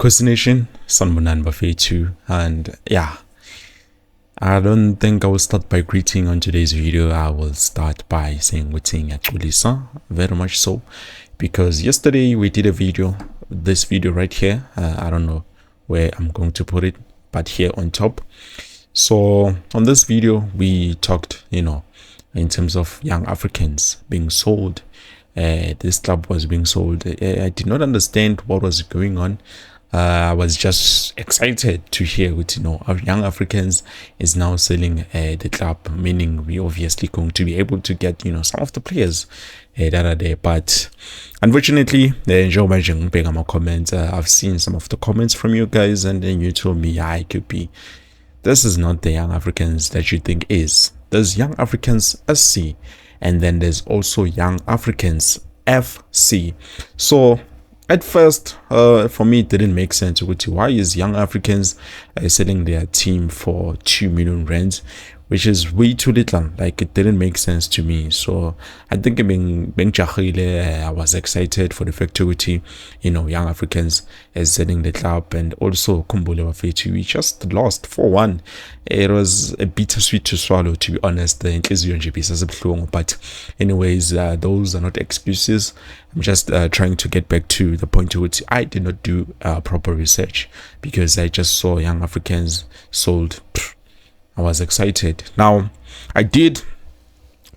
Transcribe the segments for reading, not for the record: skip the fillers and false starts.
Nation, Sanbonan Buffet 2, and yeah, I don't think I will start by greeting on today's video. I will start by saying waiting at Kulisa, very much so, because yesterday we did a video, this video right here. I don't know where I'm going to put it, but here on top. So on this video, we talked, in terms of young Africans being sold. This club was being sold. I did not understand what was going on. I was just excited to hear what our young Africans is now selling the club, meaning we obviously going to be able to get some of the players that are there. But unfortunately, my comments. I've seen some of the comments from you guys, and then you told me I could be. This is not the young Africans that you think is. There's young Africans SC, and then there's also young Africans FC. So at first, for me, it didn't make sense. Why is young Africans selling their team for 2 million rands, which is way too little? Like, it didn't make sense to me. So I think I was excited for the fact that young Africans is selling the club, and also Kumbule Wafetu, we just lost 4-1. It was a bittersweet to swallow, to be honest. But anyways, those are not excuses. I'm just trying to get back to the point to which I did not do proper research, because I just saw young Africans sold. I was excited. Now, I did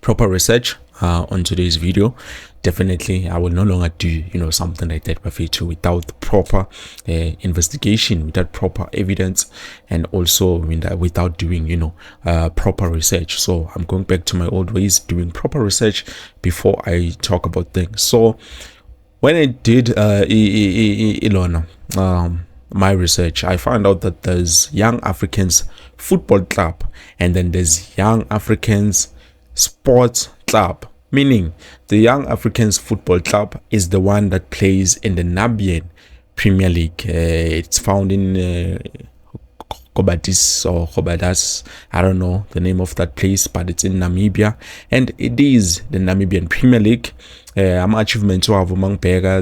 proper research on today's video. Definitely, I will no longer do something like that without proper investigation, without proper evidence, and also without doing proper research. So I'm going back to my old ways, doing proper research before I talk about things. So when I did Ilona my research, I found out that there's Young Africans Football Club, and then there's Young Africans Sports Club, meaning the Young Africans Football Club is the one that plays in the Namibian Premier League. It's found in Kobadis or Kobadas, I don't know the name of that place, but it's in Namibia, and it is the Namibian Premier League. Achievement to have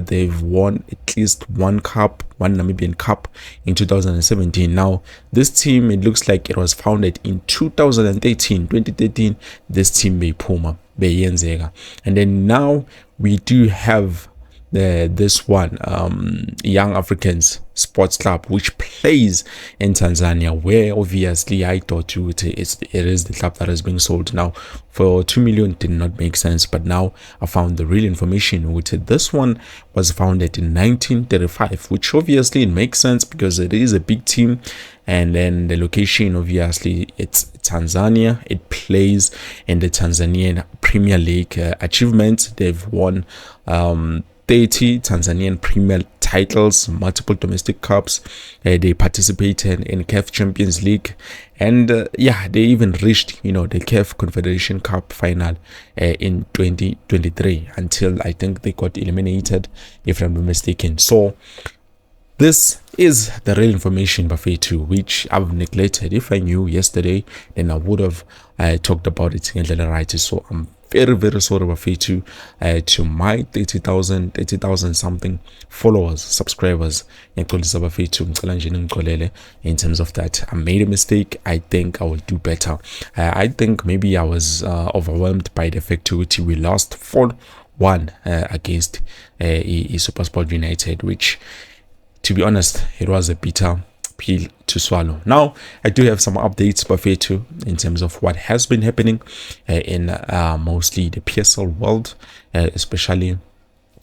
they've won at least one Namibian Cup in 2017. Now, this team, it looks like it was founded in 2013. This team be Puma, be Yenzega, and then now we do have this one Young Africans Sports Club, which plays in Tanzania, where obviously I thought it is the club that is being sold. Now, for 2 million did not make sense, but now I found the real information, which this one was founded in 1935, which obviously it makes sense because it is a big team, and then the location, obviously it's Tanzania. It plays in the Tanzanian Premier League. Achievements, they've won 30 Tanzanian Premier titles, multiple domestic cups. They participated in CAF Champions League, and they even reached the CAF Confederation Cup final in 2023, until I think they got eliminated, if I'm not mistaken. So this is the real information, Buffet 2, which I've neglected. If I knew yesterday, then I would have talked about it in the right. So I'm very, very sorry, Buffet 2, to my 30,000 something followers, subscribers in terms of that. I made a mistake. I think I will do better. I think maybe I was overwhelmed by the fact that we lost 4-1 against SuperSport United, which, to be honest, it was a bitter pill to swallow. Now, I do have some updates, Buffet 2, in terms of what has been happening in mostly the PSL world, especially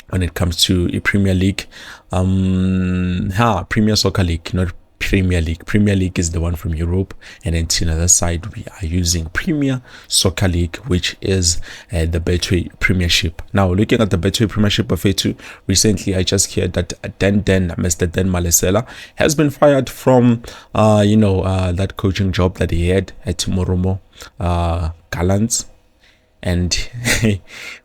when it comes to a Premier League, Premier Soccer League, not Premier League. Premier League is the one from Europe, and then to the other side we are using Premier Soccer League, which is the Betway Premiership. Now, looking at the Betway Premiership, Buffet 2, recently I just heard that Mr. Dan Malesela has been fired from that coaching job that he had at Moromo Gallants. And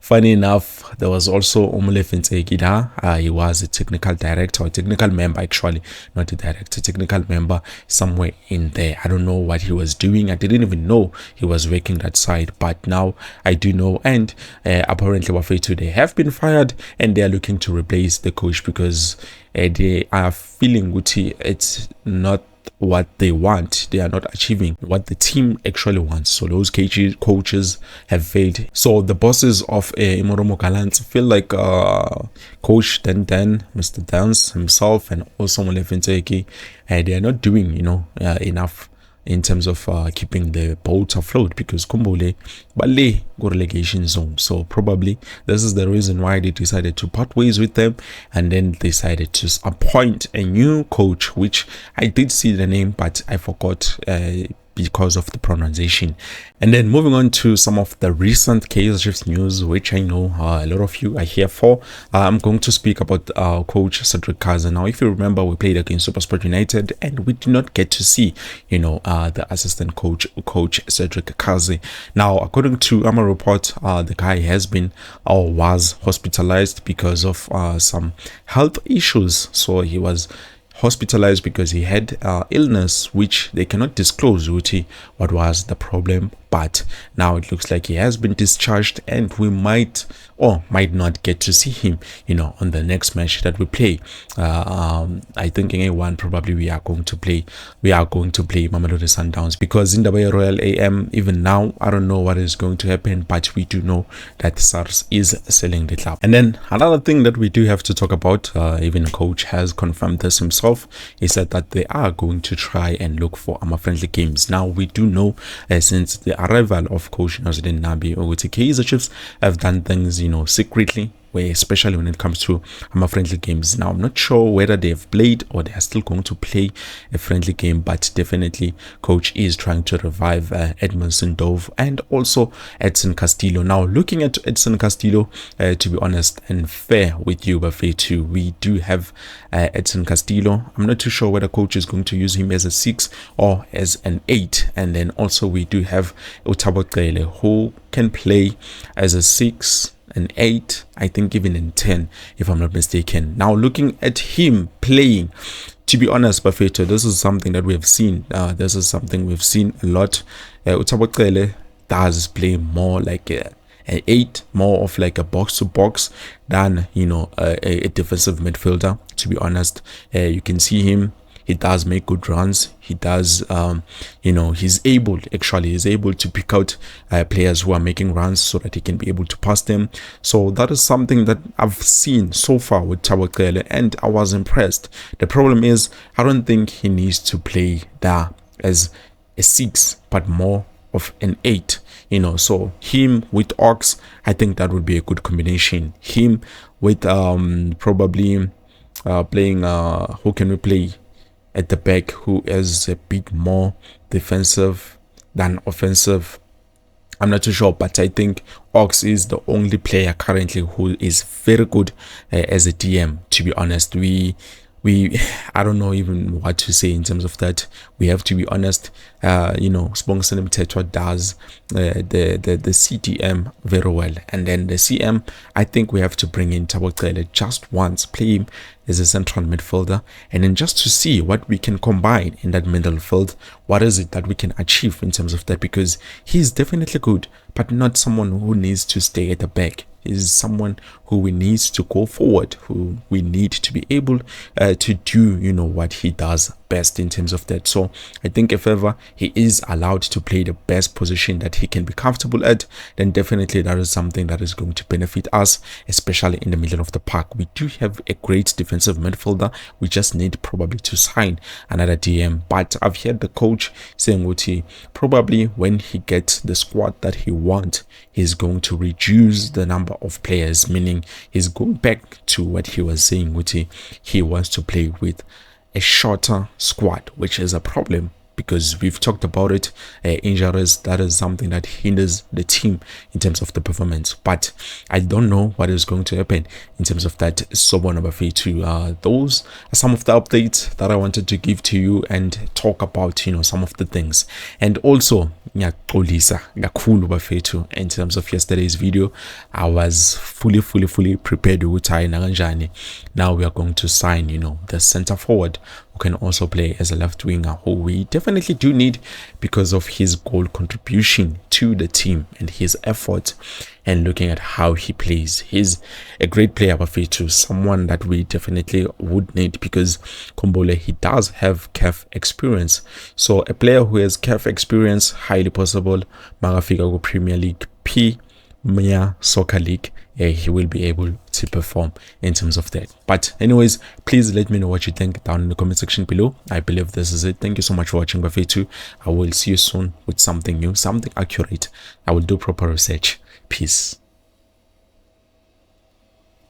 funny enough, there was also Omolefe Ntseki. He was a technical director, or technical member actually, not a director, technical member somewhere in there. I don't know what he was doing. I didn't even know he was working that side, but now I do know. And apparently Wafetu, they have been fired and they are looking to replace the coach because they are feeling Guti it's not what they want. They are not achieving what the team actually wants. So those coaches have failed. So the bosses of Imoromo Gallants feel like Coach Dan, Mr. Dance himself, and also Molefe Ntseki, they are not doing enough in terms of keeping the boat afloat, because Kumbule Bale go relegation zone. So probably this is the reason why they decided to part ways with them, and then decided to appoint a new coach, which I did see the name but I forgot because of the pronunciation. And then moving on to some of the recent Kaizer Chiefs news, which I know a lot of you are here for. I'm going to speak about coach Cedric Kaizer. Now, if you remember, we played against SuperSport United and we did not get to see the assistant coach Cedric Kaizer. Now, according to a report, the guy has been or was hospitalized because of some health issues. So he was hospitalized because he had illness which they cannot disclose what was the problem, but now it looks like he has been discharged and we might or might not get to see him on the next match that we play. I think in A1 probably we are going to play Mamelodi Sundowns, because in the Royal AM, even now I don't know what is going to happen, but we do know that SARS is selling the club. And then another thing that we do have to talk about, even coach has confirmed this himself, he said that they are going to try and look for friendly games. Now we do know since the arrival of coach Nazardine Nabi, Kaizer Chiefs have done things secretly, where especially when it comes to friendly games. Now I'm not sure whether they have played or they are still going to play a friendly game, but definitely coach is trying to revive Edmondson Dove and also Edson Castillo. Now looking at Edson Castillo, to be honest and fair with you, but fair too, we do have Edson Castillo. I'm not too sure whether coach is going to use him as a 6 or as an 8, and then also we do have Utabo Qele, who can play as a 6, an 8, I think even in 10 if I'm not mistaken. Now looking at him playing, to be honest, Bafeto, this is something that we have seen. This is something we've seen a lot. Utabo Qele does play more like an 8, more of like a box to box than a defensive midfielder. To be honest, you can see him. He does make good runs. He does, he's able to pick out players who are making runs so that he can be able to pass them. So that is something that I've seen so far with Thabo Qele, and I was impressed. The problem is, I don't think he needs to play there as a 6, but more of an 8. So him with Ox, I think that would be a good combination. Him with probably playing who can we play at the back, who is a bit more defensive than offensive. I'm not too sure, but I think Ox is the only player currently who is very good as a DM. To be honest, we I don't know even what to say in terms of that. We have to be honest. Sibongiseni Mthethwa does the CDM very well, and then the CM, I think we have to bring in Thabo Qele just once, play him as a central midfielder, and then just to see what we can combine in that middle field. What is it that we can achieve in terms of that? Because he's definitely good, but not someone who needs to stay at the back. Is someone who we need to go forward, who we need to be able to do what he does best in terms of that. So I think if ever he is allowed to play the best position that he can be comfortable at, then definitely that is something that is going to benefit us, especially in the middle of the park. We do have a great defensive midfielder. We just need probably to sign another DM. But I've heard the coach saying Uti, probably when he gets the squad that he wants, he's going to reduce the number of players, meaning he's going back to what he was saying, Uti. He wants to play with a shorter squad, which is a problem, because we've talked about it. Injuries, that is something that hinders the team in terms of the performance. But I don't know what is going to happen in terms of that Sobona Bafethu. Those are some of the updates that I wanted to give to you and talk about, some of the things. And also, ngiyaxolisa kakhulu bafethu, in terms of yesterday's video. I was fully prepared with nakanjani. Now we are going to sign, the center forward who can also play as a left winger, who we definitely do need because of his goal contribution to the team and his effort, and looking at how he plays. He's a great player, bafethu, someone that we definitely would need, because Kombole, he does have CAF experience. So a player who has CAF experience, highly possible magafika go Premier League P Mia Soccer League, he will be able to perform in terms of that. But anyways, please let me know what you think down in the comment section below. I believe this is it. Thank you so much for watching, bafethu. I will see you soon with something new, something accurate. I will do proper research. Peace.